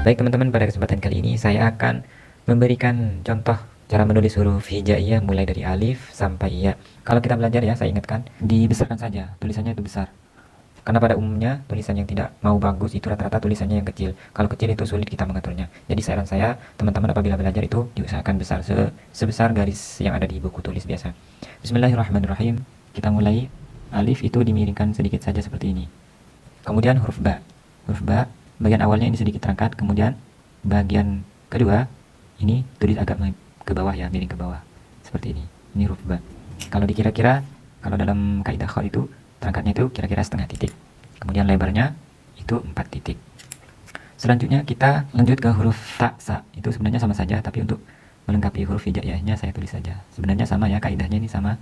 Baik teman-teman, pada kesempatan kali ini saya akan memberikan contoh cara menulis huruf hijaiyah mulai dari alif sampai ya. Kalau kita belajar ya, saya ingatkan, dibesarkan saja, tulisannya itu besar. Karena pada umumnya tulisan yang tidak mau bagus itu rata-rata tulisannya yang kecil. Kalau kecil itu sulit kita mengaturnya. Jadi saran saya, teman-teman apabila belajar itu diusahakan besar, sebesar garis yang ada di buku tulis biasa. Bismillahirrahmanirrahim. Kita mulai. Alif itu dimiringkan sedikit saja seperti ini. Kemudian huruf ba. Huruf ba, bagian awalnya ini sedikit terangkat, kemudian bagian kedua ini tulis agak ke bawah ya, miring ke bawah. Seperti ini. Ini huruf ba. Kalau dikira-kira, kalau dalam kaidah khol itu terangkatnya itu kira-kira setengah titik. Kemudian lebarnya itu 4 titik. Selanjutnya kita lanjut ke huruf ta, sa. Itu sebenarnya sama saja, tapi untuk melengkapi huruf hijaiyahnya saya tulis saja. Sebenarnya sama ya, kaidahnya ini sama.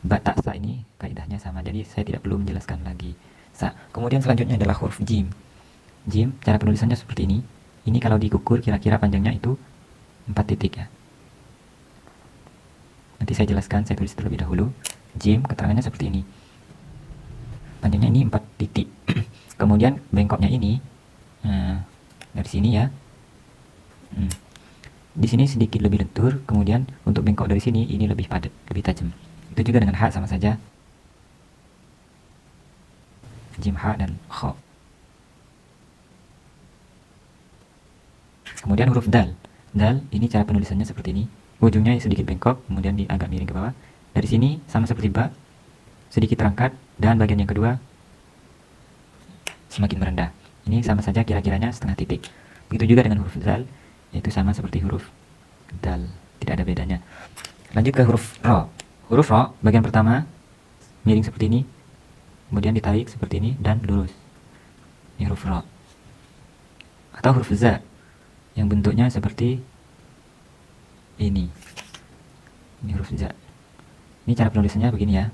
Ba, ta, sa ini kaidahnya sama, jadi saya tidak perlu menjelaskan lagi. Sa. Kemudian selanjutnya adalah huruf jim. Jim, cara penulisannya seperti ini. Ini kalau dikukur kira-kira panjangnya itu 4 titik ya. Nanti saya jelaskan, saya tulis terlebih dahulu. Jim, keterangannya seperti ini. Panjangnya ini 4 titik. Kemudian bengkoknya ini dari sini ya. Di sini sedikit lebih lentur, kemudian untuk bengkok dari sini ini lebih padat, lebih tajam. Itu juga dengan ha sama saja. Jim, ha, dan kho. Kemudian huruf dal. Dal, ini cara penulisannya seperti ini. Ujungnya sedikit bengkok, kemudian agak miring ke bawah. Dari sini sama seperti ba, sedikit terangkat, dan bagian yang kedua semakin merendah. Ini sama saja kira-kiranya setengah titik. Begitu juga dengan huruf dal, yaitu sama seperti huruf dal, tidak ada bedanya. Lanjut ke huruf ro. Huruf ro, bagian pertama miring seperti ini, kemudian ditarik seperti ini, dan lurus. Ini huruf ro. Atau huruf za, yang bentuknya seperti ini. Ini huruf za. Ini cara penulisannya begini ya.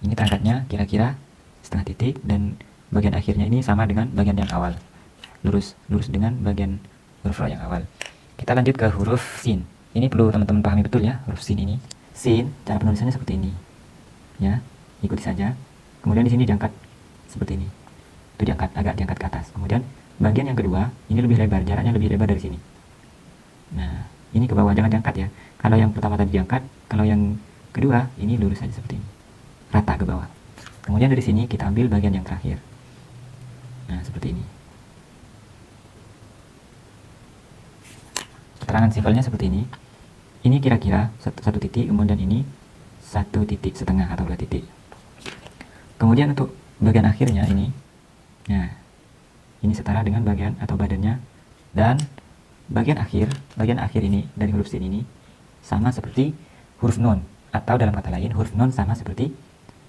Ini terangkatnya kira-kira setengah titik, dan bagian akhirnya ini sama dengan bagian yang awal. Lurus dengan bagian huruf ro yang awal. Kita lanjut ke huruf sin. Ini perlu teman-teman pahami betul ya, huruf sin ini. Sin, cara penulisannya seperti ini. Ya, ikuti saja. Kemudian di sini diangkat seperti ini. Itu diangkat, agak diangkat ke atas. Kemudian bagian yang kedua ini lebih lebar, jaraknya lebih lebar dari sini. Nah, ini ke bawah, jangan diangkat ya. Kalau yang pertama tadi diangkat, kalau yang kedua ini lurus saja seperti ini, rata ke bawah. Kemudian dari sini kita ambil bagian yang terakhir. Nah, seperti ini. Keterangan simpelnya seperti ini. Ini kira-kira satu titik, kemudian ini 1,5 titik atau 2 titik. Kemudian untuk bagian akhirnya ini, nah, ini setara dengan bagian atau badannya, dan bagian akhir ini dari huruf sin ini sama seperti huruf nun, atau dalam kata lain huruf nun sama seperti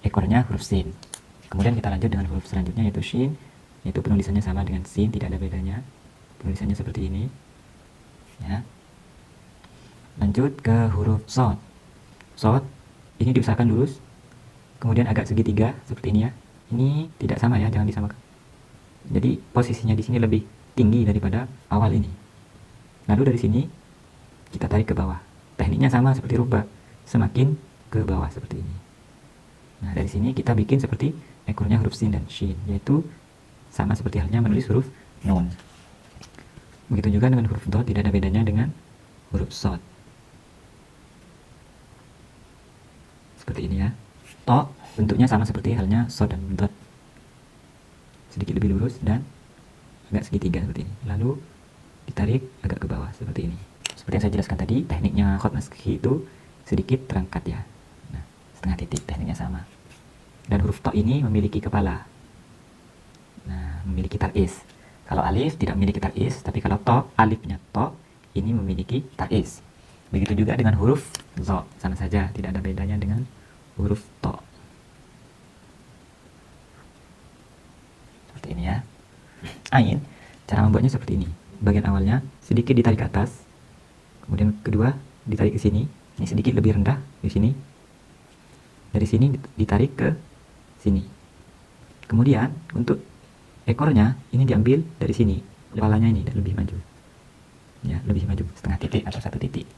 ekornya huruf sin. Kemudian kita lanjut dengan huruf selanjutnya yaitu shin, yaitu penulisannya sama dengan sin, tidak ada bedanya. Penulisannya seperti ini ya. Lanjut ke huruf sod. Sod ini diusahakan lurus, kemudian agak segitiga seperti ini ya. Ini tidak sama ya, jangan disamakan. Jadi posisinya di sini lebih tinggi daripada awal ini. Lalu dari sini kita tarik ke bawah. Tekniknya sama seperti rubah, semakin ke bawah seperti ini. Nah, dari sini kita bikin seperti ekornya huruf sin dan shin, yaitu sama seperti halnya menulis huruf nun. Begitu juga dengan huruf dot, tidak ada bedanya dengan huruf sod. Seperti ini ya. To bentuknya sama seperti halnya sod dan dot, sedikit lebih lurus dan agak segitiga seperti ini. Lalu ditarik agak ke bawah seperti ini. Seperti yang saya jelaskan tadi, tekniknya khot naskhi itu sedikit terangkat ya. Nah, setengah titik, tekniknya sama. Dan huruf to ini memiliki kepala. Nah, memiliki taris. Kalau alif tidak memiliki taris, tapi kalau to, alifnya to ini memiliki taris. Begitu juga dengan huruf zo, sama saja, tidak ada bedanya dengan huruf to. Seperti ini ya. Ain, cara membuatnya seperti ini. Bagian awalnya sedikit ditarik ke atas, kemudian kedua ditarik ke sini. Ini sedikit lebih rendah di sini. Dari sini ditarik ke sini. Kemudian untuk ekornya ini diambil dari sini. Kepalanya ini lebih maju. Ya, lebih maju setengah titik atau 1 titik.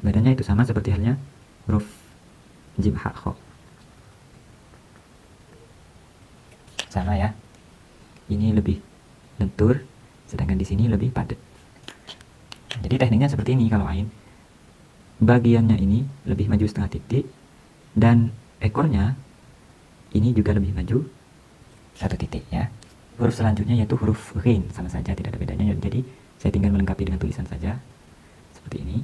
Badannya itu sama seperti halnya huruf jim, ha, kho. Sama ya. Ini lebih lentur, sedangkan di sini lebih padat. Jadi tekniknya seperti ini kalau ain. Bagiannya ini lebih maju setengah titik dan ekornya ini juga lebih maju 1 titik ya. Huruf selanjutnya yaitu huruf ghin, sama saja tidak ada bedanya. Jadi saya tinggal melengkapi dengan tulisan saja seperti ini.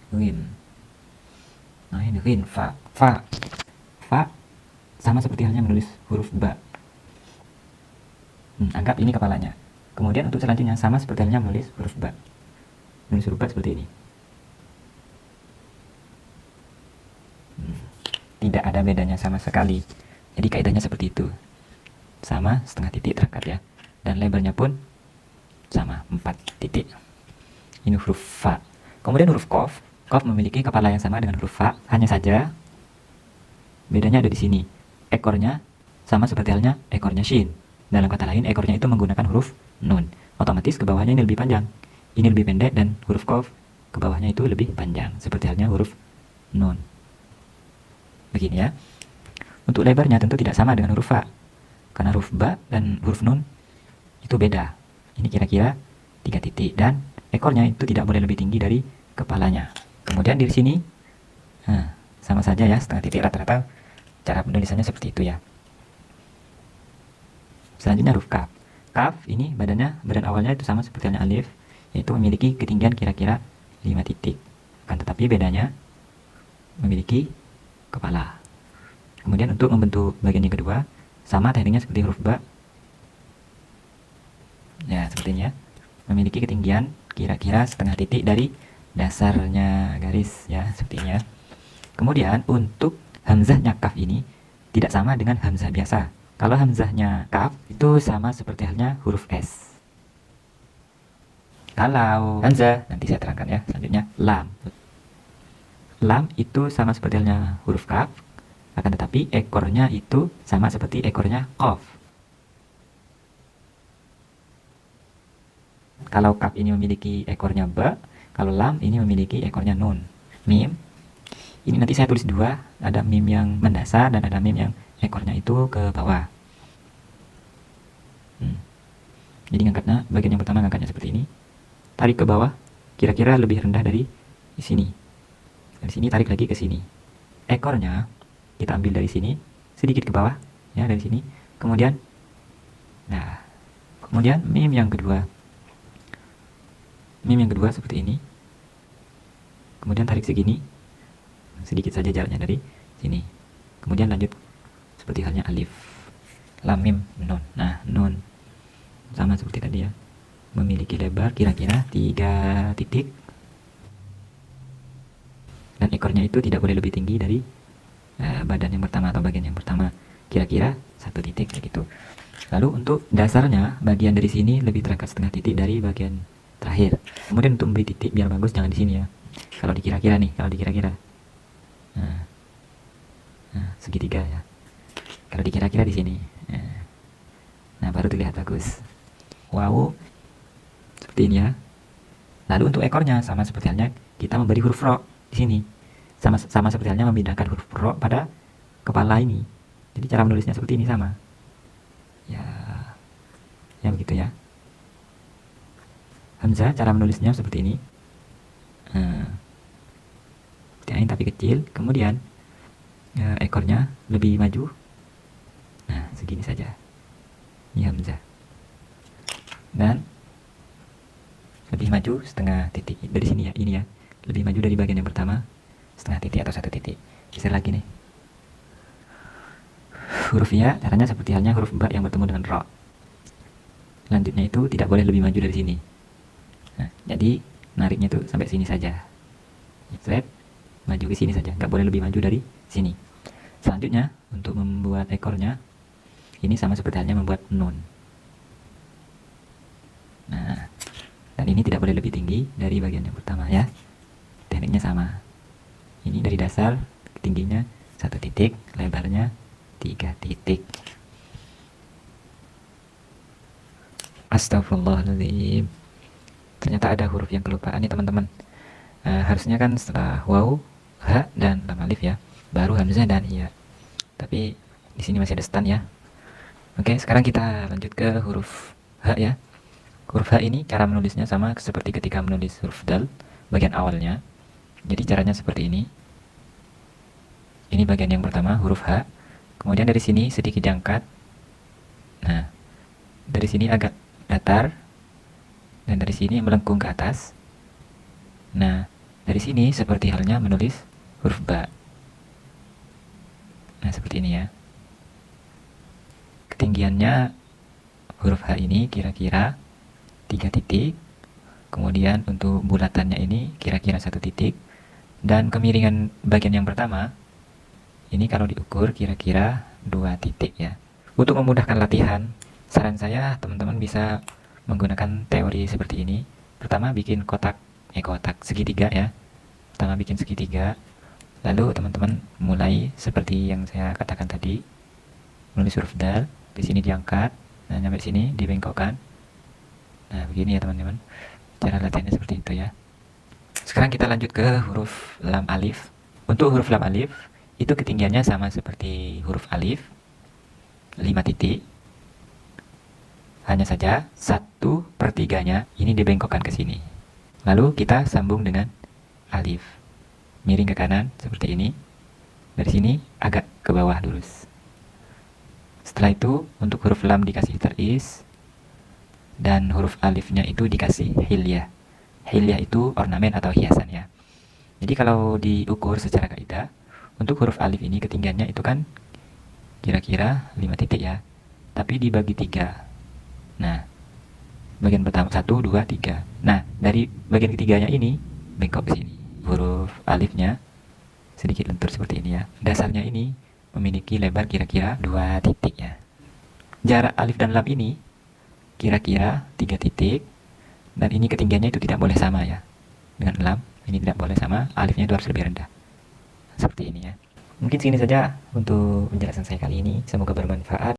Ghin. Nah ini ghin, fa sama seperti halnya menulis huruf ba. Anggap ini kepalanya. Kemudian untuk selanjutnya sama seperti halnya menulis huruf ba. Menulis huruf ba seperti ini. Tidak ada bedanya sama sekali. Jadi kaidahnya seperti itu. Sama setengah titik terangkat ya. Dan lebarnya pun sama 4 titik. Ini huruf fa. Kemudian huruf qaf. Qaf memiliki kepala yang sama dengan huruf fa, hanya saja bedanya ada di sini. Ekornya sama seperti halnya ekornya shin. Dalam kata lain, ekornya itu menggunakan huruf nun. Otomatis ke bawahnya ini lebih panjang. Ini lebih pendek dan huruf qaf ke bawahnya itu lebih panjang, seperti halnya huruf nun. Begini ya. Untuk lebarnya tentu tidak sama dengan huruf fa. Karena huruf ba dan huruf nun itu beda. Ini kira-kira 3 titik dan ekornya itu tidak boleh lebih tinggi dari kepalanya. Kemudian di sini sama saja ya, setengah titik rata-rata cara penulisannya seperti itu ya. Selanjutnya huruf kaf. Kaf ini badan awalnya itu sama seperti halnya alif, yaitu memiliki ketinggian kira-kira 5 titik. Akan tetapi bedanya memiliki kepala. Kemudian untuk membentuk bagian yang kedua, sama tekniknya seperti huruf ba. Ya, sepertinya memiliki ketinggian kira-kira setengah titik dari dasarnya garis ya, sepertinya. Kemudian untuk hamzahnya kaf ini tidak sama dengan hamzah biasa. Kalau hamzahnya kaf itu sama seperti halnya huruf S. Kalau hamzah, nanti saya terangkan ya. Selanjutnya lam. Lam itu sama seperti halnya huruf kaf, akan tetapi ekornya itu sama seperti ekornya qaf. Kalau kaf ini memiliki ekornya ba, kalau lam ini memiliki ekornya nun. Mim, ini nanti saya tulis dua, ada mim yang mendasar dan ada mim yang ekornya itu ke bawah. Jadi ngangkatnya, bagian yang pertama ngangkatnya seperti ini, tarik ke bawah, kira-kira lebih rendah dari di sini. Dari sini tarik lagi ke sini. Ekornya kita ambil dari sini, sedikit ke bawah, ya dari sini. Kemudian, nah, kemudian mim yang kedua seperti ini. Kemudian tarik segini, sedikit saja jaraknya dari sini. Kemudian lanjut seperti halnya alif, lam, mim, nun. Nah, nun sama seperti tadi ya, memiliki lebar kira-kira 3 titik dan ekornya itu tidak boleh lebih tinggi dari badan yang pertama atau bagian yang pertama, kira-kira 1 titik gitu. Lalu untuk dasarnya, bagian dari sini lebih terangkat setengah titik dari bagian terakhir. Kemudian untuk memberi titik biar bagus jangan di sini ya. Kalau dikira-kira nih, segitiga ya. Kalau dikira-kira di sini, nah baru terlihat bagus. Wow, seperti ini ya. Lalu untuk ekornya sama seperti halnya kita memberi huruf ro di sini. Sama seperti halnya memindahkan huruf ro pada kepala ini. Jadi cara menulisnya seperti ini sama. Ya begitu ya. Hamzah cara menulisnya seperti ini. Seperti ini tapi kecil. Kemudian ekornya lebih maju. Nah, segini saja. Ini hamzah. Dan lebih maju setengah titik dari sini ya, ini ya. Lebih maju dari bagian yang pertama setengah titik atau 1 titik. Geser lagi nih. Huruf ya, caranya seperti halnya huruf ba yang bertemu dengan ro. Selanjutnya itu tidak boleh lebih maju dari sini. Nah, jadi nariknya itu sampai sini saja. Straight, maju ke sini saja, nggak boleh lebih maju dari sini. Selanjutnya untuk membuat ekornya, ini sama seperti halnya membuat nun. Nah, dan ini tidak boleh lebih tinggi dari bagian yang pertama ya. Tekniknya sama. Ini dari dasar, tingginya 1 titik, lebarnya 3 titik. Astagfirullahaladzim. Ternyata ada huruf yang kelupaan nih teman-teman. Harusnya kan setelah waw, ha, dan lam alif ya, baru hamzah dan iya. Tapi Di sini masih ada stan ya. Oke, sekarang kita lanjut ke huruf H ya. Huruf H ini cara menulisnya sama seperti ketika menulis huruf dal bagian awalnya. Jadi caranya seperti ini. Ini bagian yang pertama, huruf H. Kemudian dari sini sedikit diangkat. Nah, dari sini agak datar. Dan dari sini melengkung ke atas. Nah, dari sini seperti halnya menulis huruf ba. Nah, seperti ini ya. Ketinggiannya huruf H ini kira-kira 3 titik. Kemudian untuk bulatannya ini kira-kira 1 titik. Dan kemiringan bagian yang pertama ini kalau diukur kira-kira 2 titik ya. Untuk memudahkan latihan, saran saya teman-teman bisa menggunakan teori seperti ini. Pertama bikin kotak segitiga ya. Pertama bikin segitiga. Lalu teman-teman mulai seperti yang saya katakan tadi. Menulis huruf dal, di sini diangkat, nah sampai sini dibengkokkan. Nah, begini ya teman-teman. Cara latihannya seperti itu ya. Sekarang kita lanjut ke huruf lam alif. Untuk huruf lam alif itu ketinggiannya sama seperti huruf alif, 5 titik. Hanya saja 1/3-nya ini dibengkokkan ke sini. Lalu kita sambung dengan alif. Miring ke kanan seperti ini. Dari sini agak ke bawah lurus. Setelah itu untuk huruf lam dikasih teris dan huruf alifnya itu dikasih hilyah. Hilyah itu ornamen atau hiasan ya. Jadi kalau diukur secara kaidah, untuk huruf alif ini ketinggiannya itu kan kira-kira 5 titik ya. Tapi dibagi 3. Nah, bagian pertama 1, 2, 3. Nah, dari bagian ketiganya ini bengkok ke sini. Huruf alifnya sedikit lentur seperti ini ya. Dasarnya ini memiliki lebar kira-kira 2 titik ya. Jarak alif dan lam ini kira-kira 3 titik. Dan ini ketinggiannya itu tidak boleh sama ya. Dengan lam, ini tidak boleh sama, alifnya itu harus lebih rendah. Seperti ini ya. Mungkin segini saja untuk penjelasan saya kali ini. Semoga bermanfaat.